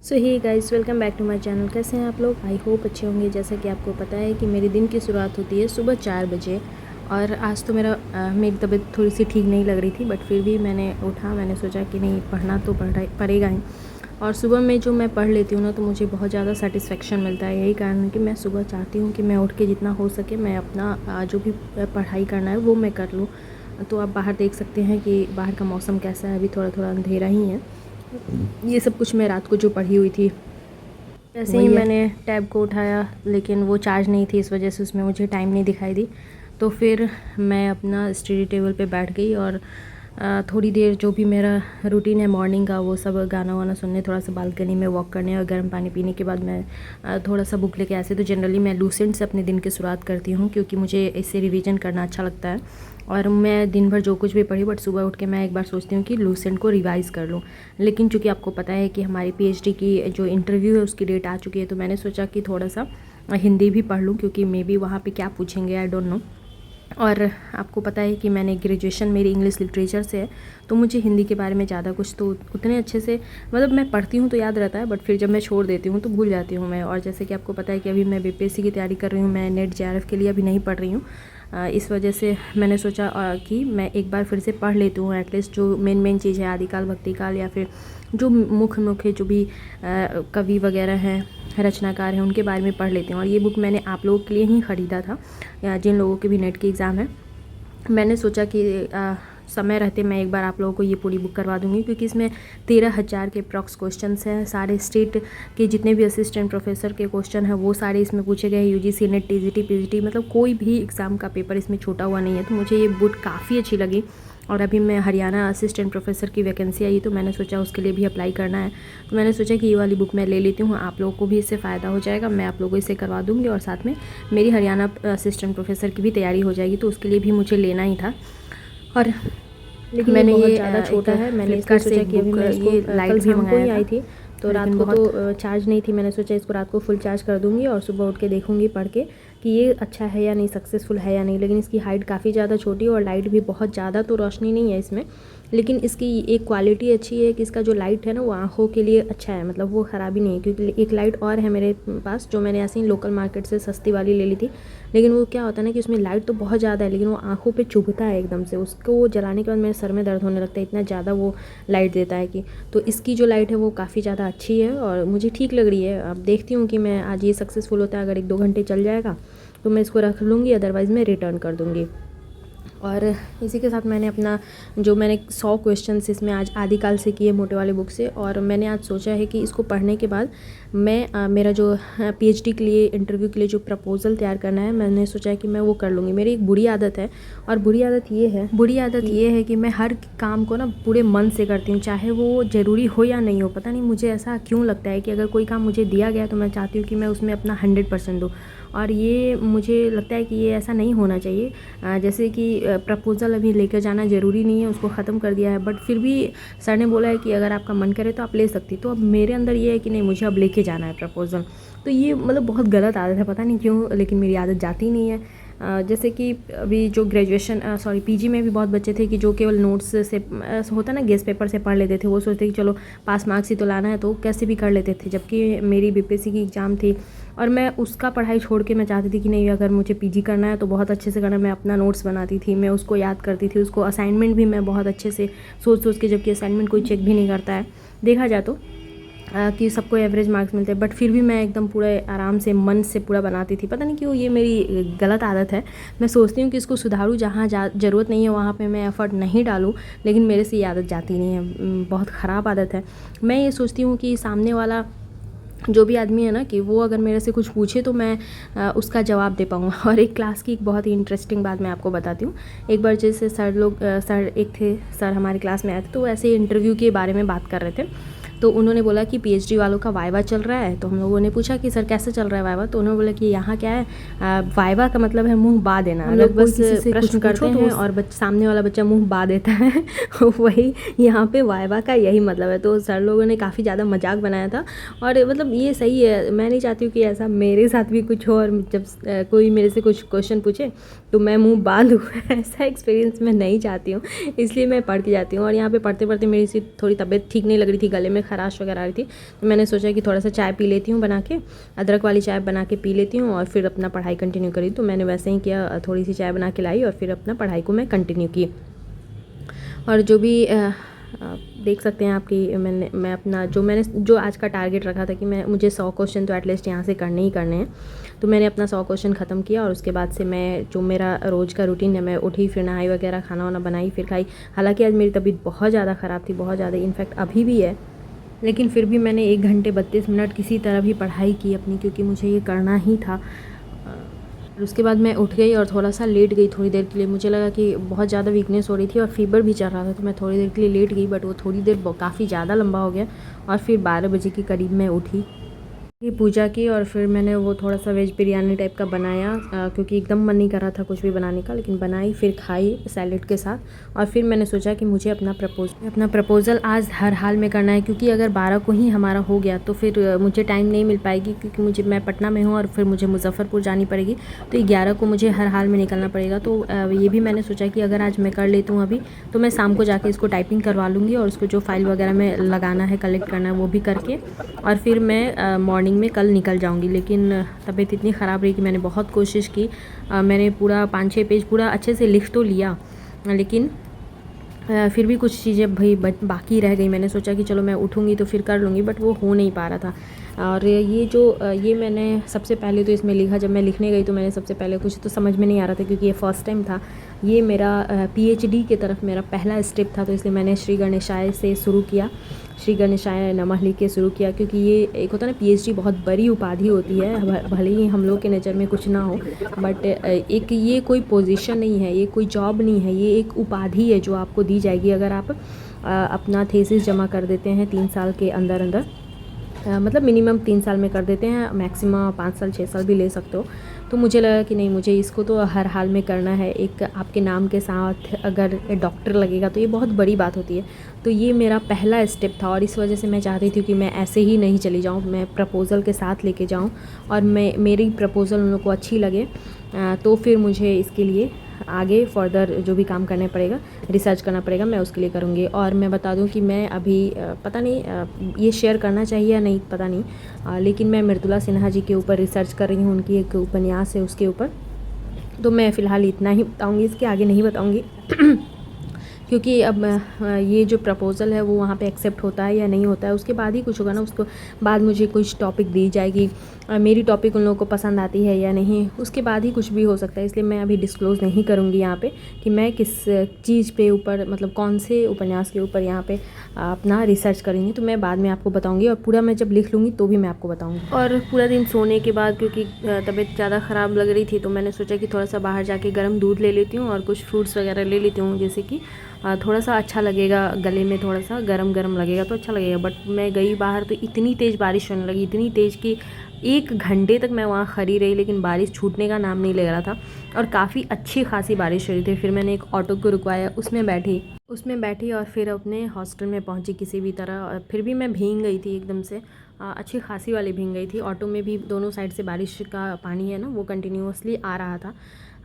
So hey guys, welcome back to my channel. कैसे हैं आप लोग? आई होप अच्छे होंगे। जैसा कि आपको पता है कि मेरे दिन की शुरुआत होती है सुबह 4 बजे। और आज तो मेरी तबीयत थोड़ी सी ठीक नहीं लग रही थी, बट फिर भी मैंने सोचा कि नहीं, पढ़ना तो पड़ेगा ही। और सुबह में जो मैं पढ़ लेती हूँ ना, तो मुझे बहुत ज़्यादा सेटिस्फेक्शन मिलता है। यही कारण है कि मैं सुबह चाहती हूँ कि मैं उठ के जितना हो सके मैं अपना जो भी पढ़ाई करना है वो मैं कर लूँ। तो आप बाहर देख सकते हैं कि बाहर का मौसम कैसा है। अभी थोड़ा थोड़ा अंधेरा ही है। ये सब कुछ मैं रात को जो पढ़ी हुई थी, ऐसे ही मैंने टैब को उठाया, लेकिन वो चार्ज नहीं थी, इस वजह से उसमें मुझे टाइम नहीं दिखाई दी। तो फिर मैं अपना स्टडी टेबल पे बैठ गई और थोड़ी देर जो भी मेरा रूटीन है मॉर्निंग का, वो सब गाना वाना सुनने, थोड़ा सा बालकनी में वॉक करने और गर्म पानी पीने के बाद मैं थोड़ा सा बुक लेके। ऐसे तो जनरली मैं लूसेंट से अपने दिन की शुरुआत करती हूँ, क्योंकि मुझे इससे रिवीजन करना अच्छा लगता है। और मैं दिन भर जो कुछ भी पढ़ी, बट सुबह उठ के मैं एक बार सोचती हूँ कि लूसेंट को रिवाइज़ कर लूँ। लेकिन चूँकि आपको पता है कि हमारी पीएचडी की जो इंटरव्यू है उसकी डेट आ चुकी है, तो मैंने सोचा कि थोड़ा सा हिंदी भी पढ़ लूँ, क्योंकि मे बी वहाँ पे क्या पूछेंगे, आई डोंट नो। और आपको पता है कि मैंने ग्रेजुएशन मेरी इंग्लिश लिटरेचर से है, तो मुझे हिंदी के बारे में ज़्यादा कुछ तो उतने अच्छे से, मतलब मैं पढ़ती हूँ तो याद रहता है, बट फिर जब मैं छोड़ देती हूँ तो भूल जाती हूँ मैं। और जैसे कि आपको पता है कि अभी मैं बीपीएससी की तैयारी कर रही हूँ, मैं नेट जेआरएफ के लिए अभी नहीं पढ़ रही हूँ। इस वजह से मैंने सोचा कि मैं एक बार फिर से पढ़ लेती हूँ। एटलीस्ट जो मेन चीज़ है, आदिकाल, भक्तिकाल, या फिर जो मुख्य जो भी कवि वगैरह हैं, रचनाकार हैं, उनके बारे में पढ़ लेती हूँ। और ये बुक मैंने आप लोगों के लिए ही ख़रीदा था, या जिन लोगों के भी नेट की एग्ज़ाम है। मैंने सोचा कि समय रहते मैं एक बार आप लोगों को ये पूरी बुक करवा दूँगी, क्योंकि इसमें 13,000 के अप्रॉक्स क्वेश्चंस हैं। सारे स्टेट के जितने भी असिस्टेंट प्रोफेसर के क्वेश्चन हैं वो सारे इसमें पूछे गए हैं। यूजीसी नेट, टीजीटी, पीजीटी, मतलब कोई भी एग्ज़ाम का पेपर इसमें छूटा हुआ नहीं है। तो मुझे ये बुक काफ़ी अच्छी लगी। और अभी मैं हरियाणा असिस्टेंट प्रोफेसर की वैकेंसी आई, तो मैंने सोचा उसके लिए भी अप्लाई करना है। तो मैंने सोचा कि ये वाली बुक मैं ले लेती हूँ, आप लोगों को भी इससे फ़ायदा हो जाएगा। मैं आप लोगों को इसे करवा दूँगी, और साथ में मेरी हरियाणा असिस्टेंट प्रोफेसर की भी तैयारी हो जाएगी, तो उसके लिए भी मुझे लेना ही था। और लेकिन मैंने ये ज़्यादा छोटा है, मैंने इसका सोचा कि अभी मैं इसको लाइट भी मंगाई आई थी, तो रात को तो चार्ज नहीं थी। मैंने सोचा इसको रात को फुल चार्ज कर दूँगी और सुबह उठ के देखूँगी पढ़ के कि ये अच्छा है या नहीं, सक्सेसफुल है या नहीं। लेकिन इसकी हाइट काफ़ी ज़्यादा छोटी है और लाइट भी बहुत ज़्यादा तो रोशनी नहीं है इसमें। लेकिन इसकी एक क्वालिटी अच्छी है कि इसका जो लाइट है ना, वो आँखों के लिए अच्छा है, मतलब वो ख़राबी नहीं है। क्योंकि एक लाइट और है मेरे पास, जो मैंने ऐसे ही लोकल मार्केट से सस्ती वाली ले ली थी, लेकिन वो क्या होता है ना कि उसमें लाइट तो बहुत ज़्यादा है, लेकिन वो आँखों पे चुभता है एकदम से। उसको जलाने के बाद मेरे सर में दर्द होने लगता है, इतना ज़्यादा वो लाइट देता है कि। तो इसकी जो लाइट है वो काफ़ी ज़्यादा अच्छी है और मुझे ठीक लग रही है। अब देखती हूँ कि मैं आज ये सक्सेसफुल होता है। अगर 1-2 घंटे चल जाएगा तो मैं इसको रख लूँगी, अदरवाइज़ मैं रिटर्न कर दूँगी। और इसी के साथ मैंने मैंने 100 क्वेश्चंस इसमें आज आदिकाल से किए, मोटे वाले बुक से। और मैंने आज सोचा है कि इसको पढ़ने के बाद मैं मेरा जो पीएचडी के लिए, इंटरव्यू के लिए जो प्रपोज़ल तैयार करना है, मैंने सोचा है कि मैं वो कर लूँगी। मेरी एक बुरी आदत है, और बुरी आदत ये है कि मैं हर काम को ना पूरे मन से करती हूँ, चाहे वो ज़रूरी हो या नहीं हो। पता नहीं मुझे ऐसा क्यों लगता है कि अगर कोई काम मुझे दिया गया तो मैं चाहती हूँ कि मैं उसमें अपना 100% दूँ। और ये मुझे लगता है कि ये ऐसा नहीं होना चाहिए। जैसे कि प्रपोज़ल अभी लेकर जाना ज़रूरी नहीं है, उसको ख़त्म कर दिया है, बट फिर भी सर ने बोला है कि अगर आपका मन करे तो आप ले सकती। तो अब मेरे अंदर ये है कि नहीं, मुझे अब लेके जाना है प्रपोज़ल। तो ये मतलब बहुत गलत आदत है, पता नहीं क्यों, लेकिन मेरी आदत जाती नहीं है। जैसे कि अभी जो पीजी में भी बहुत बच्चे थे कि जो केवल नोट्स से होता ना, गेस्ट पेपर से पढ़ लेते थे। वो सोचते कि चलो पास मार्क्स ही तो लाना है, तो कैसे भी कर लेते थे। जबकि मेरी बीपीएससी की एग्ज़ाम थी और मैं उसका पढ़ाई छोड़ के मैं चाहती थी कि नहीं, अगर मुझे पीजी करना है तो बहुत अच्छे से करना है। मैं अपना नोट्स बनाती थी, मैं उसको याद करती थी, उसको असाइनमेंट भी मैं बहुत अच्छे से सोच के, जबकि असाइनमेंट कोई चेक भी नहीं करता है देखा जाए तो, कि सबको एवरेज मार्क्स मिलते हैं, बट फिर भी मैं एकदम पूरे आराम से मन से पूरा बनाती थी। पता नहीं क्यों, ये मेरी गलत आदत है। मैं सोचती हूँ कि इसको सुधारूँ, जहाँ ज़रूरत नहीं है वहाँ पे मैं एफ़र्ट नहीं डालूँ, लेकिन मेरे से ये आदत जाती नहीं है। बहुत ख़राब आदत है। मैं ये सोचती हूँ कि सामने वाला जो भी आदमी है ना, कि वो अगर मेरे से कुछ पूछे तो मैं उसका जवाब दे पाऊँ। और एक क्लास की एक बहुत ही इंटरेस्टिंग बात मैं आपको बताती हूँ। एक बार जैसे सर हमारी क्लास में आए थे, तो वो ऐसे इंटरव्यू के बारे में बात कर रहे थे। तो उन्होंने बोला कि पीएचडी वालों का वाइवा चल रहा है। तो हम लोगों ने पूछा कि सर कैसे चल रहा है वाइवा? तो उन्होंने बोला कि यहाँ क्या है, वाइवा का मतलब है मुँह बा देना। हम लोग बस प्रश्न करते हैं और सामने वाला बच्चा मुँह बा देता है वही यहाँ पे वाइवा का यही मतलब है। तो सर लोगों ने काफ़ी ज़्यादा मजाक बनाया था। और मतलब ये सही है, मैं नहीं चाहती हूँ कि ऐसा मेरे साथ भी कुछ हो, और जब कोई मेरे से कुछ क्वेश्चन पूछे तो मैं मुँह बा दूँ ऐसा एक्सपीरियंस मैं नहीं चाहती हूँ। इसलिए मैं पढ़ के जाती हूँ। और यहाँ पे पढ़ते पढ़ते मेरी थोड़ी तबीयत ठीक नहीं लग रही थी, गले में खराश वगैरह आ रही थी, तो मैंने सोचा कि थोड़ा सा चाय पी लेती हूँ बना के, अदरक वाली चाय बना के पी लेती हूँ और फिर अपना पढ़ाई कंटिन्यू करी। तो मैंने वैसे ही किया, थोड़ी सी चाय बना के लाई और फिर अपना पढ़ाई को मैं कंटिन्यू की। और जो भी देख सकते हैं आपकी मैं अपना जो आज का टारगेट रखा था कि मुझे 100 क्वेश्चन तो एटलीस्ट यहाँ से करने ही करने हैं, तो मैंने अपना 100 क्वेश्चन ख़त्म किया। और उसके बाद से मैं जो मेरा रोज़ का रूटीन है, मैं उठी, फिर नहाई वगैरह, खाना वाना बनाई, फिर खाई। हालांकि आज मेरी तबीयत बहुत ज़्यादा ख़राब थी, बहुत ज़्यादा, इनफैक्ट अभी भी है, लेकिन फिर भी मैंने 1 घंटे 32 मिनट किसी तरह भी पढ़ाई की अपनी, क्योंकि मुझे ये करना ही था। और उसके बाद मैं उठ गई और थोड़ा सा लेट गई थोड़ी देर के लिए। मुझे लगा कि बहुत ज़्यादा वीकनेस हो रही थी और फीवर भी चल रहा था, तो मैं थोड़ी देर के लिए लेट गई, बट वो थोड़ी देर काफ़ी ज़्यादा लंबा हो गया। और फिर 12 बजे के करीब मैं उठी, पूजा की और फिर मैंने वो थोड़ा सा वेज बिरयानी टाइप का बनाया, क्योंकि एकदम मन नहीं कर रहा था कुछ भी बनाने का, लेकिन बनाई, फिर खाई सैलेड के साथ। और फिर मैंने सोचा कि मुझे अपना प्रपोज़ल आज हर हाल में करना है, क्योंकि अगर 12 को ही हमारा हो गया तो फिर मुझे टाइम नहीं मिल पाएगी, क्योंकि मैं पटना में हूँ और फिर मुझे मुजफ्फरपुर जानी पड़ेगी, तो 11 को मुझे हर हाल में निकलना पड़ेगा। तो ये भी मैंने सोचा कि अगर आज मैं कर लेती हूँ अभी, तो मैं शाम को जाके इसको टाइपिंग करवा लूँगी और उसको जो फाइल वगैरह में लगाना है, कलेक्ट करना है, वो भी करके, और फिर मैं मॉर्निंग में कल निकल जाऊंगी। लेकिन तबीयत इतनी ख़राब रही कि मैंने बहुत कोशिश की, मैंने पूरा 5-6 पेज पूरा अच्छे से लिख तो लिया, लेकिन फिर भी कुछ चीज़ें भाई बाकी रह गई। मैंने सोचा कि चलो मैं उठूँगी तो फिर कर लूँगी, बट वो हो नहीं पा रहा था। और ये मैंने सबसे पहले तो इसमें लिखा, जब मैं लिखने गई तो मैंने सबसे पहले कुछ तो समझ में नहीं आ रहा था, क्योंकि ये फ़र्स्ट टाइम था, ये मेरा PhD की तरफ मेरा पहला स्टेप था। तो इसलिए मैंने श्री गणेशाय से शुरू किया, श्री गणेशाय नमः लिख के शुरू किया, क्योंकि ये एक होता है ना, PhD बहुत बड़ी उपाधि होती है, भले ही हम लोग के नज़र में कुछ ना हो, बट एक ये कोई पोजीशन नहीं है, ये कोई जॉब नहीं है, ये एक उपाधि है जो आपको दी जाएगी अगर आप अपना थीसिस जमा कर देते हैं 3 साल के अंदर अंदर। मतलब मिनिमम 3 साल में कर देते हैं, मैक्सिमम 5 साल 6 साल भी ले सकते हो। तो मुझे लगा कि नहीं, मुझे इसको तो हर हाल में करना है। एक आपके नाम के साथ अगर डॉक्टर लगेगा तो ये बहुत बड़ी बात होती है। तो ये मेरा पहला स्टेप था और इस वजह से मैं चाहती थी कि मैं ऐसे ही नहीं चली जाऊँ, मैं प्रपोज़ल के साथ लेके जाऊँ और मेरी प्रपोज़ल उन लोगों को अच्छी लगे, तो फिर मुझे इसके लिए आगे फर्दर जो भी काम करना पड़ेगा, रिसर्च करना पड़ेगा, मैं उसके लिए करूँगी। और मैं बता दूँ कि मैं अभी पता नहीं ये शेयर करना चाहिए या नहीं, पता नहीं, लेकिन मैं मृदुला सिन्हा जी के ऊपर रिसर्च कर रही हूँ, उनकी एक उपन्यास है उसके ऊपर। तो मैं फ़िलहाल इतना ही बताऊँगी, इसके आगे नहीं बताऊँगी क्योंकि अब ये जो प्रपोज़ल है वो वहाँ पे एक्सेप्ट होता है या नहीं होता है, उसके बाद ही कुछ होगा ना। उसको बाद मुझे कुछ टॉपिक दी जाएगी, मेरी टॉपिक उन लोगों को पसंद आती है या नहीं, उसके बाद ही कुछ भी हो सकता है। इसलिए मैं अभी डिस्क्लोज़ नहीं करूँगी यहाँ पे कि मैं किस चीज़ पे ऊपर, मतलब कौन से उपन्यास के ऊपर यहाँ पे अपना रिसर्च करेंगी, तो मैं बाद में आपको बताऊँगी। और पूरा मैं जब लिख लूँगी तो भी मैं आपको बताऊँगी। और पूरा दिन सोने के बाद क्योंकि तबीयत ज़्यादा ख़राब लग रही थी, तो मैंने सोचा कि थोड़ा सा बाहर जाके गर्म दूध ले लेती हूँ और कुछ फ्रूट्स वगैरह ले लेती हूँ, जैसे कि थोड़ा सा अच्छा लगेगा गले में, थोड़ा सा गरम गरम लगेगा तो अच्छा लगेगा। बट मैं गई बाहर तो इतनी तेज़ बारिश होने लगी, इतनी तेज़ कि 1 घंटे तक मैं वहाँ खड़ी रही, लेकिन बारिश छूटने का नाम नहीं ले रहा था और काफ़ी अच्छी खासी बारिश हो रही थी। फिर मैंने एक ऑटो को रुकवाया, उसमें बैठी और फिर अपने हॉस्टल में पहुँची किसी भी तरह। और फिर भी मैं भीग गई थी एकदम से, अच्छी खासी वाली भीग गई थी। ऑटो में भी दोनों साइड से बारिश का पानी है ना, वो कंटिन्यूसली आ रहा था,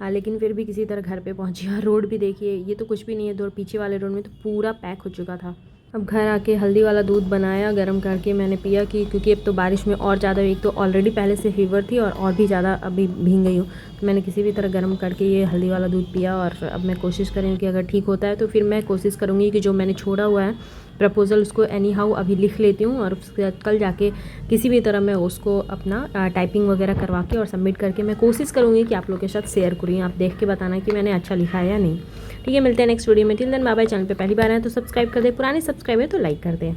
लेकिन फिर भी किसी तरह घर पे पहुंची। और रोड भी देखिए, ये तो कुछ भी नहीं है, दो पीछे वाले रोड में तो पूरा पैक हो चुका था। अब घर आके हल्दी वाला दूध बनाया, गर्म करके मैंने पिया, कि क्योंकि अब तो बारिश में और ज़्यादा, एक तो ऑलरेडी पहले से फीवर थी और भी ज़्यादा अभी भीग गई हूँ, तो मैंने किसी भी तरह गर्म करके ये हल्दी वाला दूध पिया। और अब मैं कोशिश करूँगी कि अगर ठीक होता है तो फिर मैं कोशिश करूँगी कि जो मैंने छोड़ा हुआ है प्रपोज़ल उसको एनी हाउ अभी लिख लेती हूँ, और उसके बाद कल जाके किसी भी तरह मैं उसको अपना टाइपिंग वगैरह करवा के और सबमिट करके मैं कोशिश करूँगी कि आप लोगों के साथ शेयर करूँ। आप देख के बताना कि मैंने अच्छा लिखा है या नहीं। ठीक है, मिलते हैं नेक्स्ट वीडियो में। Till then bye bye. Channel पे पहली बार आए तो सब्सक्राइब कर दे, पुराने सब्सक्राइबर तो लाइक कर दें।